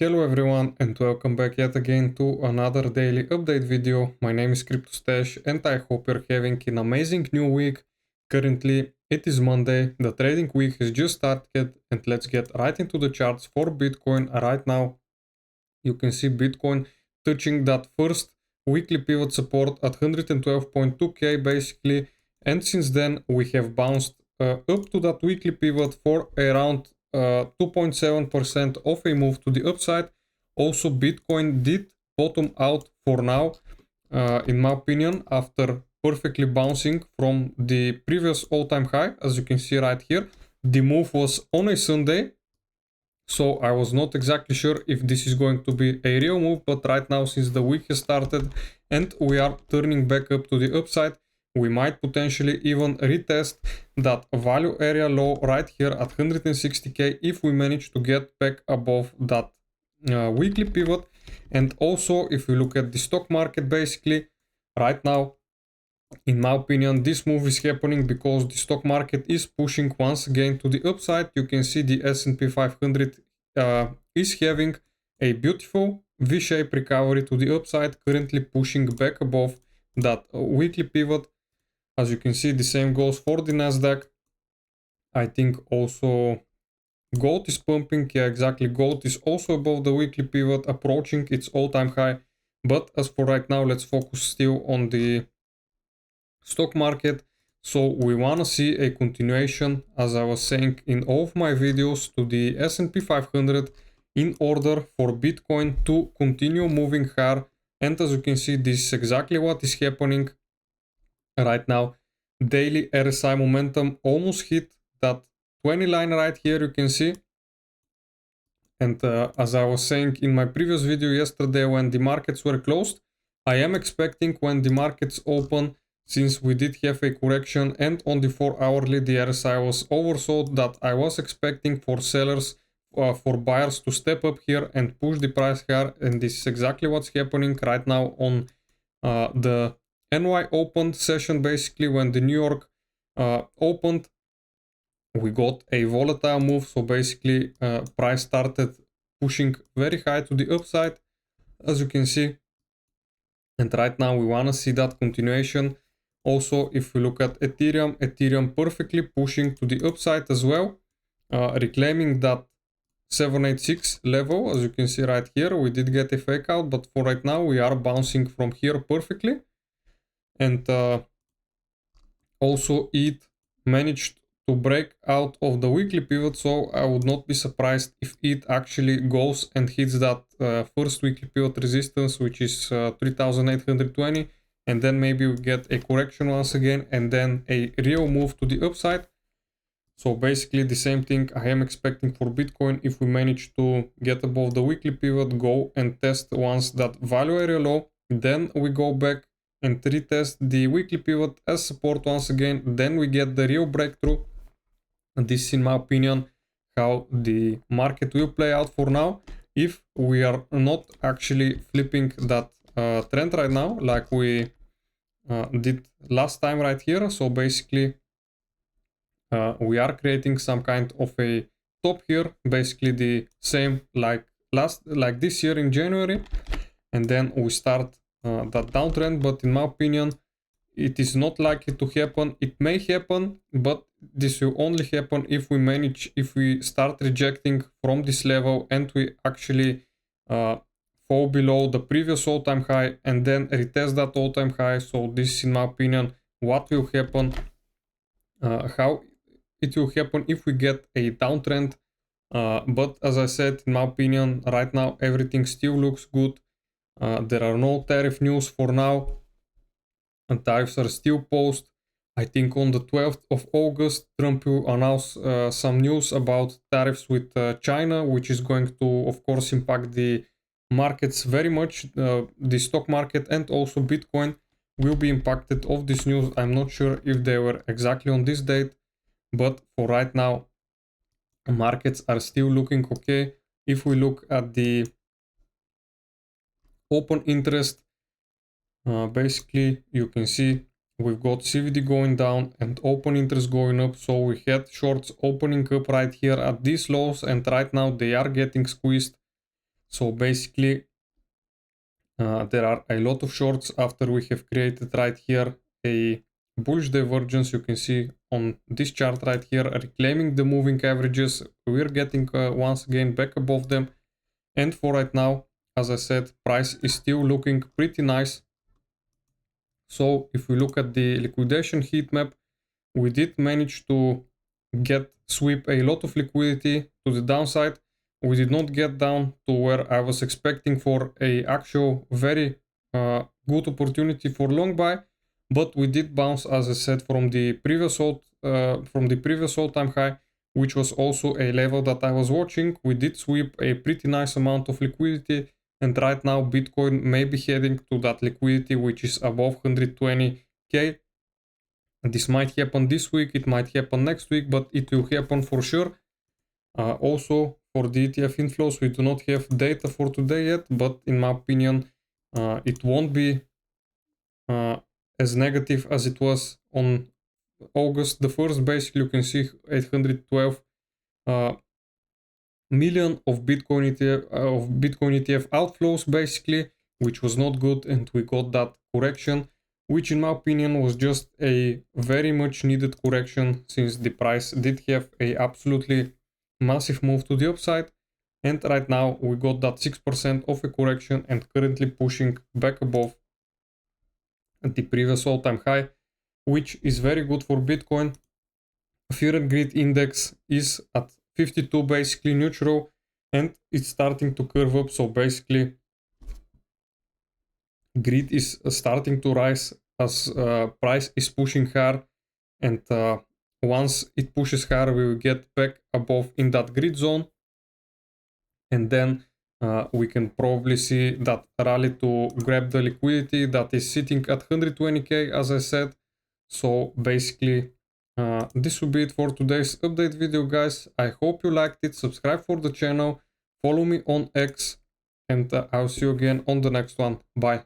Hello everyone and welcome back yet again to another daily update video. My name is CryptoStash and I hope you're having an amazing new week. Currently it is Monday, the trading week has just started and let's get right into the charts for Bitcoin. Right now you can see Bitcoin touching that first weekly pivot support at 112.2k basically, and since then we have bounced up to that weekly pivot for around 2.7% of a move to the upside. Also Bitcoin did bottom out for now, in my opinion, after perfectly bouncing from the previous all-time high. As you can see right here, the move was on a Sunday, so I was not exactly sure if this is going to be a real move, but right now since the week has started and we are turning back up to the upside, we might potentially even retest that value area low right here at 160k if we manage to get back above that weekly pivot. And also if we look at the stock market, basically right now, in my opinion, this move is happening because the stock market is pushing once again to the upside. You can see the S&P 500 is having a beautiful V-shaped recovery to the upside, currently pushing back above that weekly pivot. As you can see, the same goes for the Nasdaq. I think also gold is pumping. Yeah, exactly. Gold is also above the weekly pivot, approaching its all-time high. But as for right now, let's focus still on the stock market. So we want to see a continuation, as I was saying in all of my videos, to the S&P 500 in order for Bitcoin to continue moving higher. And as you can see, this is exactly what is happening right now. Daily RSI momentum almost hit that 20 line right here, you can see. And as I was saying in my previous video yesterday, when the markets were closed, I am expecting when the markets open, since we did have a correction and on the 4-hourly the RSI was oversold, that I was expecting for sellers, for buyers to step up here and push the price higher, and this is exactly what's happening right now on the NY open session. Basically, when the New York opened, we got a volatile move, so basically price started pushing very high to the upside, as you can see, and right now we want to see that continuation. Also, if we look at Ethereum perfectly pushing to the upside as well, reclaiming that 786 level. As you can see right here, we did get a fake out, but for right now we are bouncing from here perfectly. And also it managed to break out of the weekly pivot, so I would not be surprised if it actually goes and hits that first weekly pivot resistance, which is 3820, and then maybe we get a correction once again and then a real move to the upside. So basically the same thing I am expecting for Bitcoin. If we manage to get above the weekly pivot, go and test once that value area low, then we go back and retest the weekly pivot as support once again, then we get the real breakthrough. And this is, in my opinion, how the market will play out for now, if we are not actually flipping that trend right now like we did last time right here. So basically we are creating some kind of a top here, basically the same like this year in January, and then we start that downtrend. But in my opinion, it is not likely to happen. It may happen, but this will only happen if we start rejecting from this level and we actually fall below the previous all-time high and then retest that all-time high. So this is, in my opinion, what will happen, how it will happen if we get a downtrend. But as I said, in my opinion, right now everything still looks good. There are no tariff news for now, and tariffs are still paused. I think on the 12th of August, Trump will announce some news about tariffs with China, which is going to, of course, impact the markets very much. The stock market and also Bitcoin will be impacted of this news. I'm not sure if they were exactly on this date, but for right now, markets are still looking okay. If we look at the open interest, basically you can see we've got CVD going down and open interest going up. So we had shorts opening up right here at these lows, and right now they are getting squeezed. So basically, there are a lot of shorts after we have created right here a bullish divergence. You can see on this chart right here, reclaiming the moving averages. We're getting once again back above them. And for right now, as I said, price is still looking pretty nice. So if we look at the liquidation heat map, we did manage to sweep a lot of liquidity to the downside. We did not get down to where I was expecting for a actual very good opportunity for long buy, but we did bounce, as I said, from the previous all-time high, which was also a level that I was watching. We did sweep a pretty nice amount of liquidity, and right now Bitcoin may be heading to that liquidity which is above 120k. This might happen this week, it might happen next week, but it will happen for sure. Also, for the ETF inflows, we do not have data for today yet, but in my opinion, it won't be as negative as it was on August the 1st. Basically, you can see 812 million of Bitcoin ETF outflows, basically, which was not good, and we got that correction, which in my opinion was just a very much needed correction, since the price did have a absolutely massive move to the upside. And right now we got that 6% of a correction and currently pushing back above the previous all-time high, which is very good for Bitcoin. Fear and Greed index is at 52, basically neutral, and it's starting to curve up. So basically greed is starting to rise as price is pushing hard, and once it pushes hard, we will get back above in that greed zone, and then we can probably see that rally to grab the liquidity that is sitting at 120k, as I said. So basically this will be it for today's update video, guys. I hope you liked it. Subscribe for the channel, follow me on X, and I'll see you again on the next one. Bye.